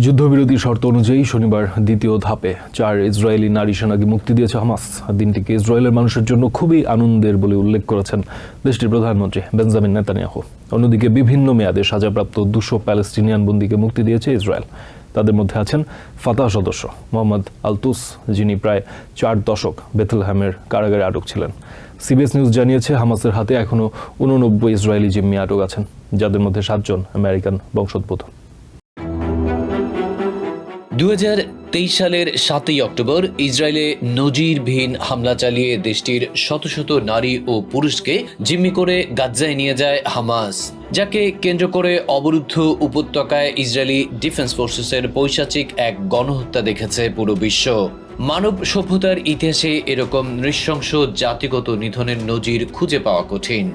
যুদ্ধবিরতি শর্ত অনুযায়ী শনিবার দ্বিতীয় ধাপে 4 ইসরায়েলি নারী সেনাকে মুক্তি দিয়েছে হামাস। দিনটিকে ইসরায়েলের মানুষের জন্য খুবই আনন্দের বলে উল্লেখ করেছেন দেশটির প্রধানমন্ত্রী বেঞ্জামিন নেতানিয়াহু। অন্যদিকে বিভিন্ন মেয়াদে সাজাপ্রাপ্ত 200 প্যালেস্টিনিয়ান বন্দীকে মুক্তি দিয়েছে ইসরায়েল। তাদের মধ্যে আছেন ফাতাহ সদস্য মোহাম্মদ আলতুস, যিনি প্রায় 4 দশক বেথলেহেমের কারাগারে আটক ছিলেন। সিবিএস নিউজ জানিয়েছে, হামাসের হাতে এখনও 89 ইসরায়েলি জিম্মি আটক আছেন, যাদের মধ্যে 7 জন আমেরিকান বংশোদ্ভূত। 2023 সালের 7ই অক্টোবর ইসরায়েলে নজিরবিহীন হামলা চালিয়ে দেশটির শত শত নারী ও পুরুষকে জিম্মি করে গাজ্জায় নিয়ে যায় হামাস, যাকে কেন্দ্র করে অবরুদ্ধ উপত্যকায় ইসরায়েলি ডিফেন্স ফোর্সেসের পৈশাচিক এক গণহত্যা দেখেছে পুরো বিশ্ব। মানব সভ্যতার ইতিহাসে এরকম নৃশংস জাতিগত নিধনের নজির খুঁজে পাওয়া কঠিন।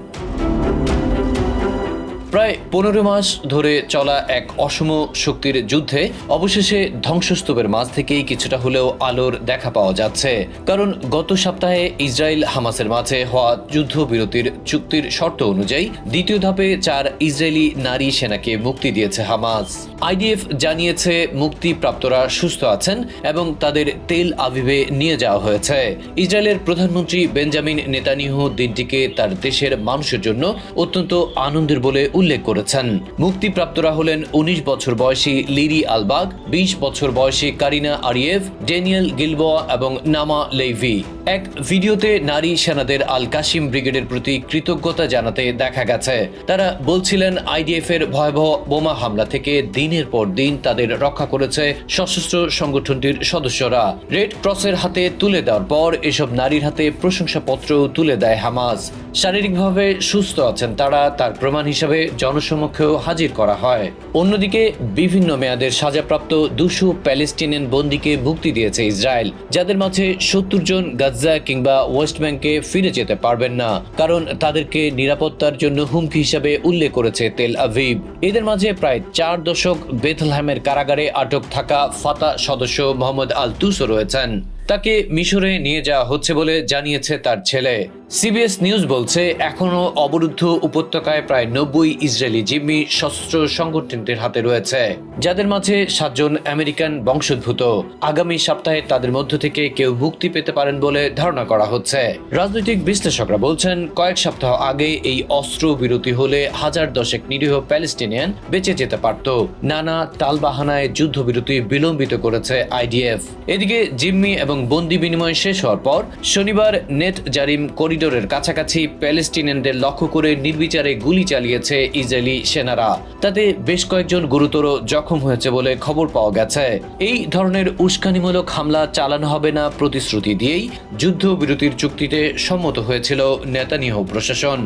প্রায় 15 মাস ধরে চলা এক অসম শক্তির যুদ্ধে অবশেষে ধ্বংসস্তূপের মাঝ থেকেই কিছুটা হলেও আলোর দেখা পাওয়া যাচ্ছে। কারণ গত সপ্তাহে ইসরায়েল হামাসের মাঝে হওয়া যুদ্ধবিরতির চুক্তির শর্ত অনুযায়ী দ্বিতীয় ধাপে 4 ইসরায়েলি নারী সেনাকে মুক্তি দিয়েছে হামাস। আইডিএফ জানিয়েছে মুক্তিপ্রাপ্তরা সুস্থ আছেন এবং তাদের তেল আভিভে নিয়ে যাওয়া হয়েছে। ইসরায়েলের প্রধানমন্ত্রী বেঞ্জামিন নেতানিয়াহু দিনটিকে তার দেশের মানুষের জন্য অত্যন্ত আনন্দের বলে উল্লেখ করেছেন। মুক্তিপ্রাপ্তরা হলেন 19 বছর বয়সী লিরি আলবাগ, 20 বছর বয়সী কারিনা আরিয়েভ, ড্যানিয়েল গিলবোয়া এবং নামা লেইভি। এক ভিডিওতে নারী সেনাদের আল কাসিম ব্রিগেডের প্রতি কৃতজ্ঞতা জানাতে দেখা গেছে। তারা বলছিলেন, আইডিএফ এর ভয়াবহ বোমা হামলা থেকে দিনের পর দিন তাদের রক্ষা করেছে সশস্ত্র সংগঠনটির সদস্যরা। রেড ক্রসের হাতে তুলে দেওয়ার পর এসব নারীর হাতে প্রশংসাপত্র তুলে দেয় হামাস। শারীরিকভাবে সুস্থ আছেন তারা, তার প্রমাণ হিসাবে জনসমক্ষেও হাজির করা হয়। অন্যদিকে বিভিন্ন মেয়াদের সাজাপ্রাপ্ত 200 প্যালেস্টিনিয়ান বন্দীকে মুক্তি দিয়েছে ইসরায়েল, যাদের মাঝে 70 জন গাজ্জা কিংবা ওয়েস্ট ব্যাংকে ফিরে যেতে পারবেন না, কারণ তাদেরকে নিরাপত্তার জন্য হুমকি হিসাবে উল্লেখ করেছে তেল আভিভ। এদের মাঝে প্রায় 4 দশক বেথলেহেমের কারাগারে আটক থাকা ফাতাহ সদস্য মোহাম্মদ আলতুসও রয়েছেন। তাকে মিশরে নিয়ে যাওয়া হচ্ছে বলে জানিয়েছে তার ছেলে। সিবিএস নিউজ বলছে, এখনও অবরুদ্ধ উপত্যকায় প্রায় 90 ইসরায়েলি জিম্মি সশস্ত্র সংগঠনটির হাতে রয়েছে, যাদের মাঝে 7 জন আমেরিকান বংশোদ্ভূত। আগামী সপ্তাহে তাদের মধ্য থেকে কেউ মুক্তি পেতে পারেন বলে ধারণা করা হচ্ছে। রাজনৈতিক বিশ্লেষকরা বলছেন, কয়েক সপ্তাহ আগে এই অস্ত্র বিরতি হলে 1010 নিরীহ প্যালেস্টিনিয়ান বেঁচে যেতে পারত। নানা টালবাহানায় যুদ্ধবিরতি বিলম্বিত করেছে আইডিএফ। এদিকে জিম্মি এবং বন্দি বিনিময় শেষ হওয়ার পর শনিবার নেট জারিম করিডোরের কাছাকাছি প্যালেস্টিনিয়ানদের লক্ষ্য করে নির্বিচারে গুলি চালিয়েছে ইসরায়েলি সেনারা। তাতে বেশ কয়েকজন গুরুতর জখম হয়েছে বলে খবর পাওয়া গেছে। এই ধরনের উস্কানিমূলক হামলা চালানো হবে না প্রতিশ্রুতি দিয়েই যুদ্ধবিরতির চুক্তিতে সম্মত হয়েছিল নেতানিয়াহু প্রশাসন।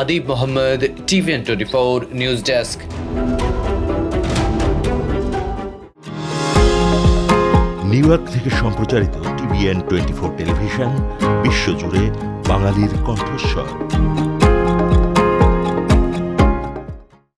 Adib Mohammad, TVN24 news desk. New York থেকে সম্প্রচারিত TVN24 টেলিভিশন বিশ্বজুড়ে বাঙালির কণ্ঠস্বর।